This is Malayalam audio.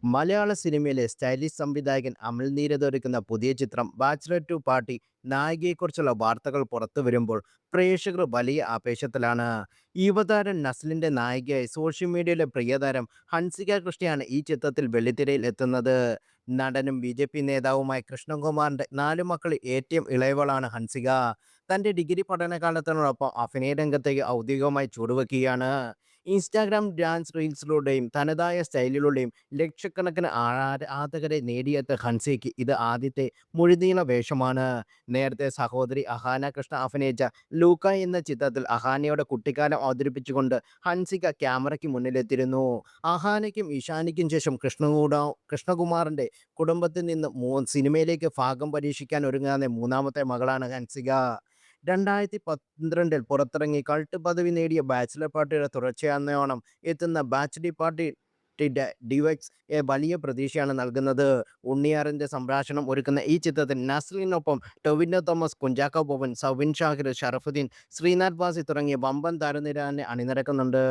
മലയാള സിനിമയിലെ സ്റ്റൈലിഷ് സംവിധായകൻ അമൽ നീരദ് ഒരുക്കുന്ന പുതിയ ചിത്രം ബാച്ചിലർ ടു പാർട്ടി നായികയെക്കുറിച്ചുള്ള വാർത്തകൾ പുറത്തു വരുമ്പോൾ പ്രേക്ഷകർ വലിയ ആവേശത്തിലാണ്. യുവതാരം നസ്ലിന്റെ നായികയായി സോഷ്യൽ മീഡിയയിലെ പ്രിയതാരം ഹൻസിക കൃഷ്ണയാണ് ഈ ചിത്രത്തിൽ വെള്ളിത്തിരയിൽ എത്തുന്നത്. നടനും ബി നേതാവുമായ കൃഷ്ണകുമാറിന്റെ നാലു മക്കളിൽ ഏറ്റവും ഇളയവളാണ് ഹൻസിക. തന്റെ ഡിഗ്രി പഠനകാലത്തിനോടൊപ്പം അഭിനയ രംഗത്തേക്ക് ഔദ്യോഗികമായി ചുവടുവെക്കുകയാണ്. ഇൻസ്റ്റാഗ്രാം ഡാൻസ് റീൽസിലൂടെയും തനതായ സ്റ്റൈലിലൂടെയും ലക്ഷക്കണക്കിന് ആരാധകരെ നേടിയെത്ത ഹൻസിക്ക് ഇത് ആദ്യത്തെ മുഴുനീള വേഷമാണ്. നേരത്തെ സഹോദരി അഹാന കൃഷ്ണ അഭിനയിച്ച ലൂക്ക എന്ന ചിത്രത്തിൽ അഹാനയുടെ കുട്ടിക്കാലം അവതരിപ്പിച്ചുകൊണ്ട് ഹൻസിക ക്യാമറയ്ക്ക് മുന്നിലെത്തിയിരുന്നു. അഹാനയ്ക്കും ഇഷാനിക്കും ശേഷം കൃഷ്ണകുമാറിന്റെ കുടുംബത്തിൽ നിന്ന് സിനിമയിലേക്ക് ഭാഗം പരീക്ഷിക്കാൻ ഒരുങ്ങുന്ന മൂന്നാമത്തെ മകളാണ് ഹൻസിക. 2012 പുറത്തിറങ്ങി കൾട്ട് പദവി നേടിയ ബാച്ചിലർ പാർട്ടിയുടെ തുടർച്ചയെന്നോണം എത്തുന്ന ബാച്ച് ഡി പാർട്ടി ഡിവൈക്സ് വലിയ പ്രതീക്ഷയാണ് നൽകുന്നത്. ഉണ്ണിയാറിന്റെ സംഭാഷണം ഒരുക്കുന്ന ഈ ചിത്രത്തിൽ നസ്ലിനൊപ്പം ടൊവിനോ തോമസ്, കുഞ്ചാക്കോ ബോബൻ, സൗബിൻ ഷാഹിർ, ഷറഫുദ്ദീൻ, ശ്രീനാഥ് ബാസി തുടങ്ങിയ വമ്പൻ താരനിര തന്നെ അണിനിരക്കുന്നുണ്ട്.